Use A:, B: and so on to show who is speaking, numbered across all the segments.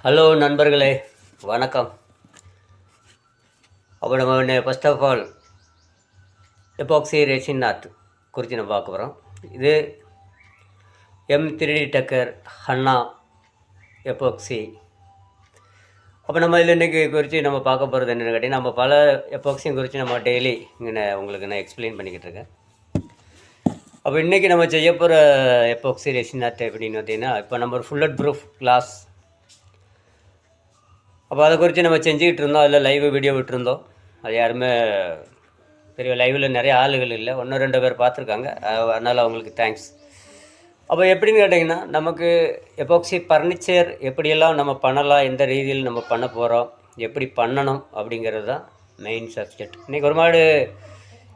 A: Hello நண்பர்களே, வணக்கம். அப்போ நம்ம first of all epoxy resin art குறித்து நம்ம பார்க்க போகிறோம். இது M3D டக்கர் ஹன்னா எபாக்சி. அப்போ நம்ம இதில் இன்றைக்கி குறித்து நம்ம பார்க்க போகிறது என்னென்னு கேட்டிங்கன்னா, நம்ம பல எபாக்சியும் குறித்து நம்ம டெய்லி இங்கே உங்களுக்கு நான் எக்ஸ்பிளைன் பண்ணிக்கிட்டு இருக்கேன். அப்போ இன்றைக்கி நம்ம செய்ய போகிற எபாக்சி ரெசின் ஆர்ட் எப்படின்னு பார்த்தீங்கன்னா, இப்போ நம்ம ஒரு ஃபுல்லட் ப்ரூஃப் கிளாஸ், அப்போ அதை குறித்து நம்ம செஞ்சுக்கிட்டு இருந்தோம். அதில் லைவ் வீடியோ விட்டுருந்தோம். அது யாருமே பெரிய லைவில் நிறைய ஆளுகள் இல்லை, 1-2 பேர் பார்த்துருக்காங்க. அதனால் அவங்களுக்கு தேங்க்ஸ். அப்போ எப்படின்னு கேட்டிங்கன்னா, நமக்கு எபாக்சி ஃபர்னிச்சர் எப்படியெல்லாம் நம்ம பண்ணலாம், எந்த ரீதியில் நம்ம பண்ண போகிறோம், எப்படி பண்ணணும் அப்படிங்கிறது தான் மெயின் சப்ஜெக்ட். இன்றைக்கி ஒரு மாடு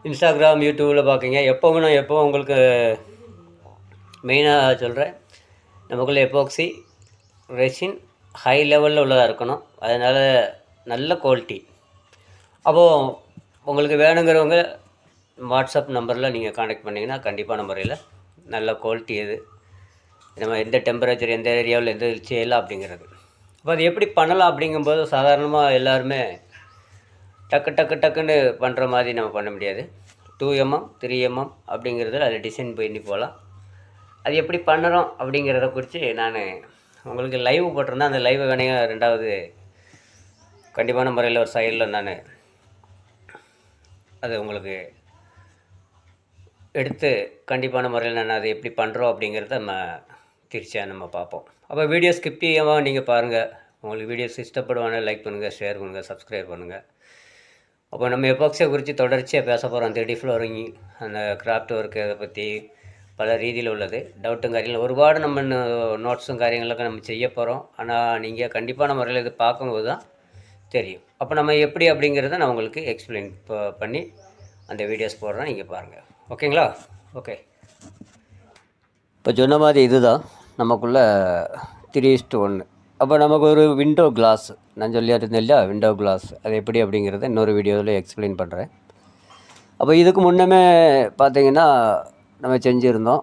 A: இன்ஸ்டாகிராம் யூடியூப்பில் பார்க்குங்க. எப்போவும் உங்களுக்கு மெயினாக சொல்கிறேன், நமக்குள்ள எபாக்சி ரெசின் ஹை லெவலில் உள்ளதாக இருக்கணும். அதனால் நல்ல குவாலிட்டி. அப்போது உங்களுக்கு வேணுங்கிறவங்க வாட்ஸ்அப் நம்பரில் நீங்கள் காண்டாக்ட் பண்ணிங்கன்னா கண்டிப்பான முறையில் நல்ல குவாலிட்டி எது, நம்ம எந்த டெம்பரேச்சர், எந்த ஏரியாவில் எந்த செய்யலாம் அப்படிங்கிறது. அப்போ அது எப்படி பண்ணலாம் அப்படிங்கும்போது, சாதாரணமாக எல்லாருமே டக்குன்னு பண்ணுற மாதிரி நம்ம பண்ண முடியாது. 2mm 3mm அப்படிங்கிறதுல அதில் டிசைன் பண்ணி போகலாம். அது எப்படி பண்ணுறோம் அப்படிங்கிறத குறித்து நான் உங்களுக்கு லைவ் போட்டிருந்தேன். அந்த லைவை வேணைய 2வது கண்டிப்பான முறையில் ஒரு சைடில் நான் அது உங்களுக்கு எடுத்து கண்டிப்பான முறையில் நான் அதை எப்படி பண்ணுறோம் அப்படிங்கிறத நம்ம பார்ப்போம். அப்போ வீடியோ ஸ்கிப் செய்யாமல் நீங்கள் பாருங்கள். உங்களுக்கு வீடியோஸ் இஷ்டப்படுவாங்க, லைக் பண்ணுங்கள், ஷேர் பண்ணுங்கள், சப்ஸ்கிரைப் பண்ணுங்கள். அப்போ நம்ம எபாக்சியை குறித்து தொடர்ச்சியாக பேச போகிறோம். 3D ஃப்ளோரிங், அந்த கிராஃப்ட் ஒர்க்கு, அதை பற்றி பல ரீதியில் உள்ளது. டவுட்டும் காரியங்கள் ஒருபாடு நம்ம நோட்ஸும் காரியங்களுக்கு நம்ம செய்ய போகிறோம். ஆனால் நீங்கள் கண்டிப்பான முறையில் இது பார்க்கும்போது தான் தெரியும். அப்போ நம்ம எப்படி அப்படிங்கிறத நான் உங்களுக்கு எக்ஸ்பிளைன் பண்ணி அந்த வீடியோஸ் போடுறேன், நீங்கள் பாருங்கள். ஓகேங்களா? ஓகே. இப்போ சொன்ன மாதிரி இதுதான் நமக்குள்ளே 3:1. அப்போ நமக்கு ஒரு விண்டோ கிளாஸ் நான் சொல்லியிருந்தேன் இல்லையா, விண்டோ கிளாஸ் அது எப்படி அப்படிங்கிறத இன்னொரு வீடியோவில் எக்ஸ்பிளைன் பண்ணுறேன். அப்போ இதுக்கு முன்னமே பார்த்திங்கன்னா நம்ம செஞ்சுருந்தோம்.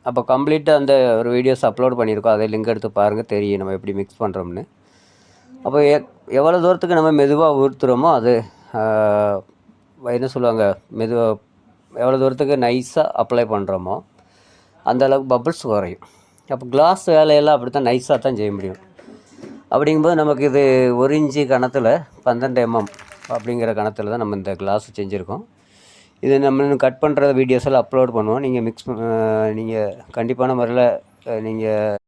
A: அப்போ கம்ப்ளீட்டாக அந்த ஒரு வீடியோஸ் அப்லோட் பண்ணியிருக்கோம். அதை லிங்க் எடுத்து பாருங்கள், தெரியும் நம்ம எப்படி மிக்ஸ் பண்ணுறோம்னு. அப்போ எவ்வளோ தூரத்துக்கு நம்ம மெதுவாக ஊற்றுறோமோ, அது என்ன சொல்லுவாங்க, எவ்வளோ தூரத்துக்கு நைஸாக அப்ளை பண்ணுறோமோ அந்தளவுக்கு பபிள்ஸ் குறையும். அப்போ கிளாஸ் வேலையெல்லாம் அப்படி தான் நைஸாக தான் செய்ய முடியும். அப்படிங்கும்போது நமக்கு இது 1 இன்ச்சு கணத்தில் 12mm அப்படிங்கிற கணத்தில் தான் நம்ம இந்த கிளாஸ் செஞ்சுருக்கோம். இது நம்ம இன்னும் கட் பண்ணுற வீடியோஸ் எல்லாம் அப்லோட் பண்ணுவோம். நீங்கள் நீங்கள் கண்டிப்பான முறையில் நீங்கள்